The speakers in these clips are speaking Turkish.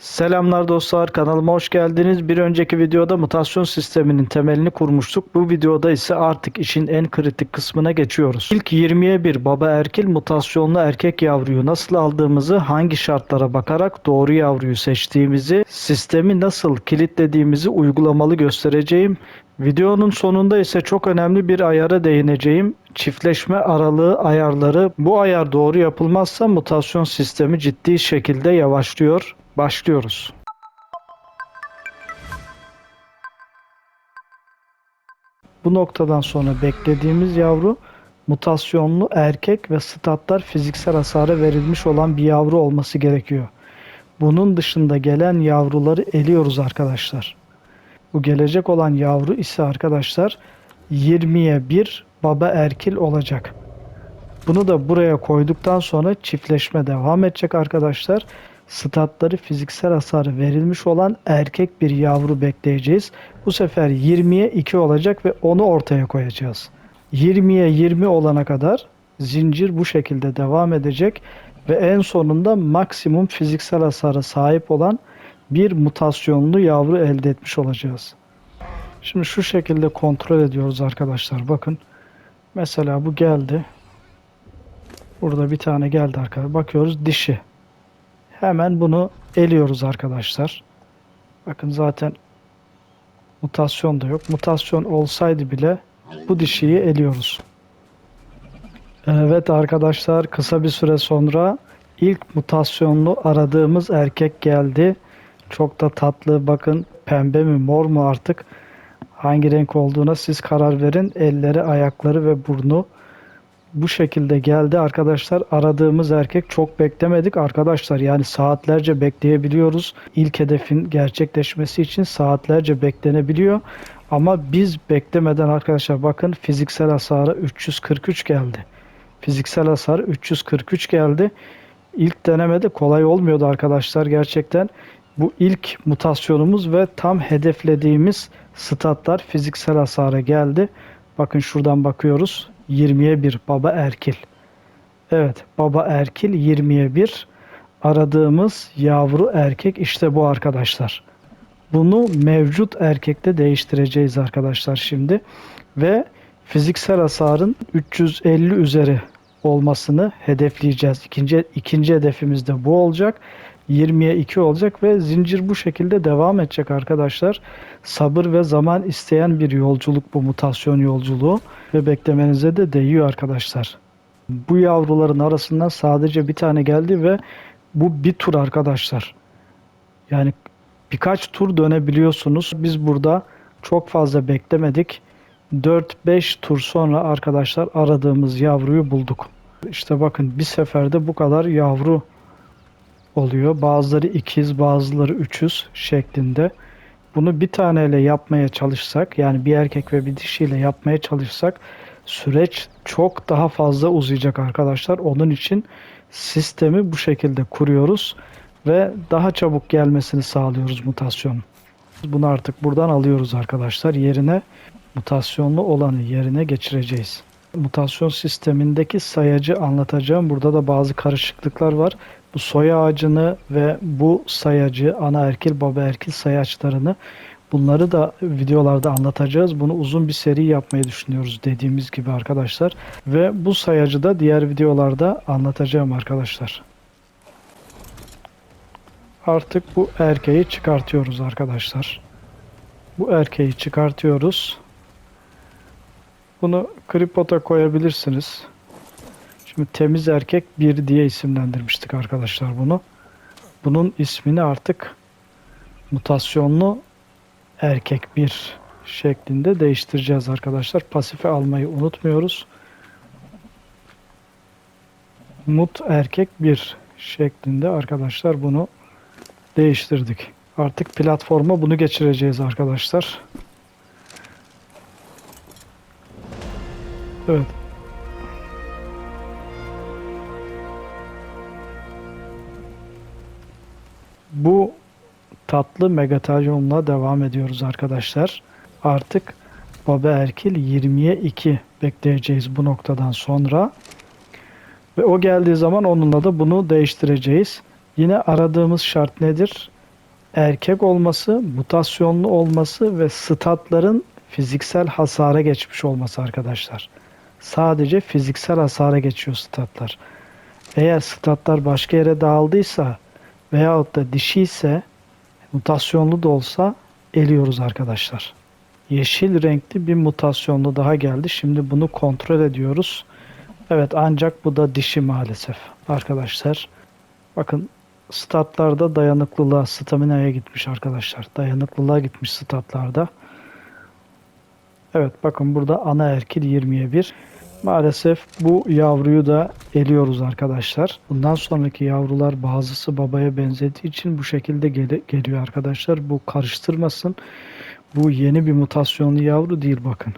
Selamlar dostlar, kanalıma hoş geldiniz. Bir önceki videoda mutasyon sisteminin temelini kurmuştuk. Bu videoda ise artık işin en kritik kısmına geçiyoruz. İlk 20'ye bir baba erkil mutasyonlu erkek yavruyu nasıl aldığımızı, hangi şartlara bakarak doğru yavruyu seçtiğimizi, sistemi nasıl kilitlediğimizi uygulamalı göstereceğim. Videonun sonunda ise çok önemli bir ayara değineceğim. Çiftleşme aralığı ayarları. Bu ayar doğru yapılmazsa mutasyon sistemi ciddi şekilde yavaşlıyor. Başlıyoruz. Bu noktadan sonra beklediğimiz yavru mutasyonlu erkek ve statlar fiziksel hasara verilmiş olan bir yavru olması gerekiyor. Bunun dışında gelen yavruları eliyoruz arkadaşlar. Bu gelecek olan yavru ise arkadaşlar 20'ye 1 baba erkil olacak. Bunu da buraya koyduktan sonra çiftleşme devam edecek arkadaşlar. Statları fiziksel hasarı verilmiş olan erkek bir yavru bekleyeceğiz. Bu sefer 20'ye 2 olacak ve onu ortaya koyacağız. 20'ye 20 olana kadar zincir bu şekilde devam edecek ve en sonunda maksimum fiziksel hasara sahip olan bir mutasyonlu yavru elde etmiş olacağız. Şimdi şu şekilde kontrol ediyoruz arkadaşlar. Bakın. Mesela bu geldi. Burada bir tane geldi arkadaşlar. Bakıyoruz dişi. Hemen bunu eliyoruz arkadaşlar. Bakın zaten mutasyon da yok. Mutasyon olsaydı bile bu dişiyi eliyoruz. Evet arkadaşlar, kısa bir süre sonra ilk mutasyonlu aradığımız erkek geldi. Çok da tatlı. Bakın pembe mi mor mu artık hangi renk olduğuna siz karar verin. Elleri, ayakları ve burnu bu şekilde geldi arkadaşlar. Aradığımız erkek, çok beklemedik arkadaşlar. Yani saatlerce bekleyebiliyoruz. İlk hedefin gerçekleşmesi için saatlerce beklenebiliyor. Ama biz beklemeden arkadaşlar bakın fiziksel hasarı 343 geldi. Fiziksel hasar 343 geldi. İlk denemede kolay olmuyordu arkadaşlar gerçekten. Bu ilk mutasyonumuz ve tam hedeflediğimiz statlar fiziksel hasara geldi. Bakın şuradan bakıyoruz. 20'ye 1 baba erkil. Evet, baba erkil 20'ye 1. Aradığımız yavru erkek işte bu arkadaşlar. Bunu mevcut erkekte değiştireceğiz arkadaşlar şimdi. Ve fiziksel hasarın 350 üzeri olmasını hedefleyeceğiz. İkinci hedefimiz de bu olacak. 20'ye 2 olacak ve zincir bu şekilde devam edecek arkadaşlar. Sabır ve zaman isteyen bir yolculuk bu mutasyon yolculuğu ve beklemenize de değiyor arkadaşlar. Bu yavruların arasından sadece bir tane geldi ve bu bir tur arkadaşlar. Yani birkaç tur dönebiliyorsunuz. Biz burada çok fazla beklemedik. 4-5 tur sonra arkadaşlar aradığımız yavruyu bulduk. İşte bakın bir seferde bu kadar yavru oluyor. Bazıları ikiz, bazıları üçüz şeklinde. Bunu bir taneyle yapmaya çalışsak, yani bir erkek ve bir dişiyle yapmaya çalışsak süreç çok daha fazla uzayacak arkadaşlar. Onun için sistemi bu şekilde kuruyoruz ve daha çabuk gelmesini sağlıyoruz mutasyonun. Bunu artık buradan alıyoruz arkadaşlar. Yerine mutasyonlu olanı yerine geçireceğiz. Mutasyon sistemindeki sayacı anlatacağım. Burada da bazı karışıklıklar var. Bu soy ağacını ve bu sayacı, ana erkil, baba erkil sayaçlarını, bunları da videolarda anlatacağız. Bunu uzun bir seri yapmayı düşünüyoruz dediğimiz gibi arkadaşlar. Ve bu sayacı da diğer videolarda anlatacağım arkadaşlar. Artık bu erkeği çıkartıyoruz arkadaşlar. Bu erkeği çıkartıyoruz. Bunu kripota koyabilirsiniz. Şimdi temiz erkek 1 diye isimlendirmiştik arkadaşlar bunu. Bunun ismini artık mutasyonlu erkek 1 şeklinde değiştireceğiz arkadaşlar. Pasife almayı unutmuyoruz. Mut erkek 1 şeklinde arkadaşlar bunu değiştirdik. Artık platforma bunu geçireceğiz arkadaşlar. Evet. Bu tatlı megataryonla devam ediyoruz arkadaşlar. Artık baba erkil 20'ye 2 bekleyeceğiz bu noktadan sonra. Ve o geldiği zaman onunla da bunu değiştireceğiz. Yine aradığımız şart nedir? erkek olması, mutasyonlu olması ve statların fiziksel hasara geçmiş olması arkadaşlar. Sadece fiziksel hasara geçiyor statlar. Eğer statlar başka yere dağıldıysa veyahut da dişi ise mutasyonlu da olsa eliyoruz arkadaşlar. Yeşil renkli bir mutasyonlu daha geldi. Şimdi bunu kontrol ediyoruz. Evet, ancak bu da dişi maalesef arkadaşlar. Bakın statlarda dayanıklılığa, stamina'ya gitmiş arkadaşlar. Dayanıklılığa gitmiş statlarda. Evet, bakın burada ana erkil 20'ye 1. Maalesef bu yavruyu da eliyoruz arkadaşlar. Bundan sonraki yavrular bazısı babaya benzediği için bu şekilde geliyor arkadaşlar. Bu karıştırmasın. Bu yeni bir mutasyonlu yavru değil bakın.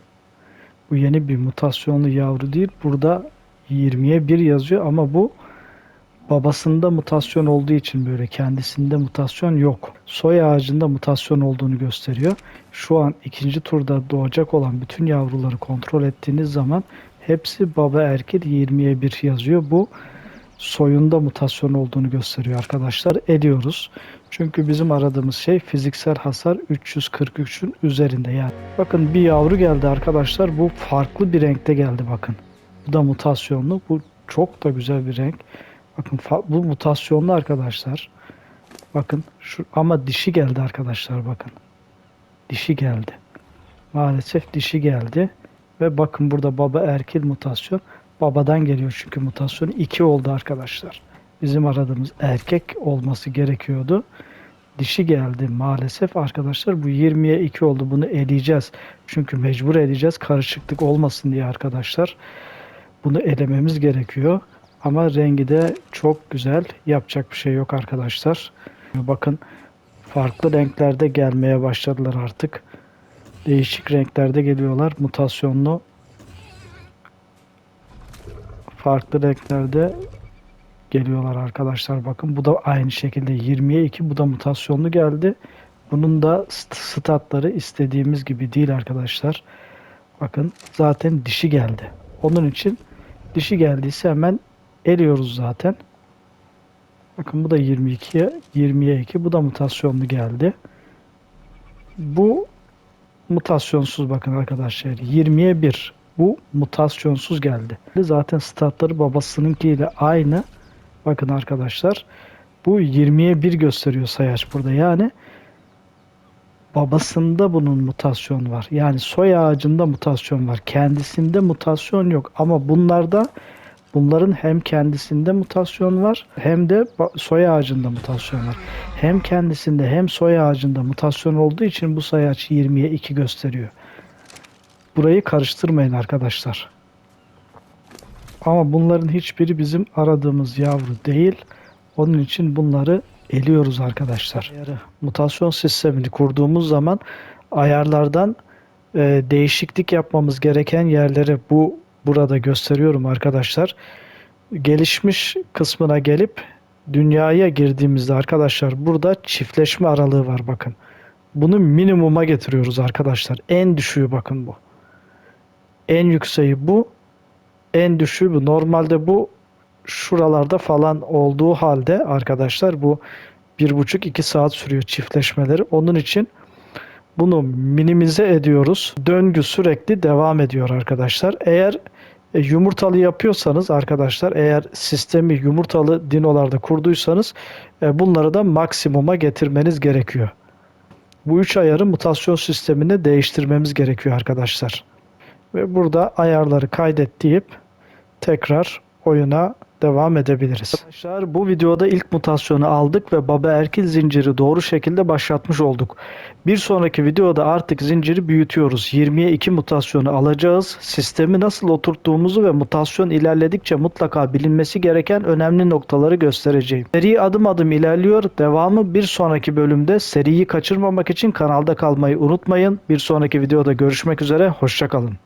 Bu yeni bir mutasyonlu yavru değil. Burada 20'ye 1 yazıyor ama bu babasında mutasyon olduğu için böyle, kendisinde mutasyon yok. Soy ağacında mutasyon olduğunu gösteriyor. Şu an ikinci turda doğacak olan bütün yavruları kontrol ettiğiniz zaman hepsi baba erkek 20'ye 1 yazıyor. Bu soyunda mutasyon olduğunu gösteriyor arkadaşlar. Ediyoruz. Çünkü bizim aradığımız şey fiziksel hasar 343'ün üzerinde yani. Bakın bir yavru geldi arkadaşlar. Bu farklı bir renkte geldi bakın. Bu da mutasyonlu. Bu çok da güzel bir renk. Bakın bu mutasyonlu arkadaşlar. Bakın şu, ama dişi geldi arkadaşlar bakın. Dişi geldi. Maalesef dişi geldi. Ve bakın burada baba erkil mutasyon. Babadan geliyor çünkü mutasyon 2 oldu arkadaşlar. Bizim aradığımız erkek olması gerekiyordu. Dişi geldi maalesef arkadaşlar. Bu 20'ye 2 oldu. Bunu eleyeceğiz. Çünkü mecbur edeceğiz. Karışıklık olmasın diye arkadaşlar. Bunu elememiz gerekiyor. Ama rengi de çok güzel. Yapacak bir şey yok arkadaşlar. Bakın farklı renklerde gelmeye başladılar artık. Değişik renklerde geliyorlar. Mutasyonlu farklı renklerde geliyorlar arkadaşlar. Bakın bu da aynı şekilde 20'ye 2. Bu da mutasyonlu geldi. Bunun da statları istediğimiz gibi değil arkadaşlar. Bakın zaten dişi geldi. Onun için dişi geldiyse hemen eliyoruz zaten. Bakın bu da 20'ye 2. Bu da mutasyonlu geldi. Bu mutasyonsuz bakın arkadaşlar. 20'ye 1. Bu mutasyonsuz geldi. Zaten statları babasınınkiyle aynı. Bakın arkadaşlar. Bu 20'ye 1 gösteriyor sayaç burada. Yani babasında bunun mutasyon var. Yani soy ağacında mutasyon var. Kendisinde mutasyon yok. Ama bunların hem kendisinde mutasyon var hem de soy ağacında mutasyon var. Hem kendisinde hem soy ağacında mutasyon olduğu için bu sayaç 20'ye 2 gösteriyor. Burayı karıştırmayın arkadaşlar. Ama bunların hiçbiri bizim aradığımız yavru değil. Onun için bunları eliyoruz arkadaşlar. Mutasyon sistemini kurduğumuz zaman ayarlardan değişiklik yapmamız gereken yerleri burada gösteriyorum arkadaşlar. Gelişmiş kısmına gelip dünyaya girdiğimizde arkadaşlar burada çiftleşme aralığı var bakın. Bunu minimuma getiriyoruz arkadaşlar. En düşüğü bakın bu. En yükseği bu. En düşüğü bu. Normalde bu şuralarda falan olduğu halde arkadaşlar bu 1,5-2 saat sürüyor çiftleşmeleri. Onun için bunu minimize ediyoruz. Döngü sürekli devam ediyor arkadaşlar. Eğer yumurtalı yapıyorsanız arkadaşlar, eğer sistemi yumurtalı dinolarda kurduysanız bunları da maksimuma getirmeniz gerekiyor. Bu 3 ayarı mutasyon sistemini değiştirmemiz gerekiyor arkadaşlar. Ve burada ayarları kaydet deyip tekrar oyuna devam edebiliriz. Arkadaşlar bu videoda ilk mutasyonu aldık ve baba erkil zinciri doğru şekilde başlatmış olduk. Bir sonraki videoda artık zinciri büyütüyoruz. 20'ye 2 mutasyonu alacağız. Sistemi nasıl oturttuğumuzu ve mutasyon ilerledikçe mutlaka bilinmesi gereken önemli noktaları göstereceğim. Seri adım adım ilerliyor. Devamı bir sonraki bölümde. Seriyi kaçırmamak için kanalda kalmayı unutmayın. Bir sonraki videoda görüşmek üzere. Hoşça kalın.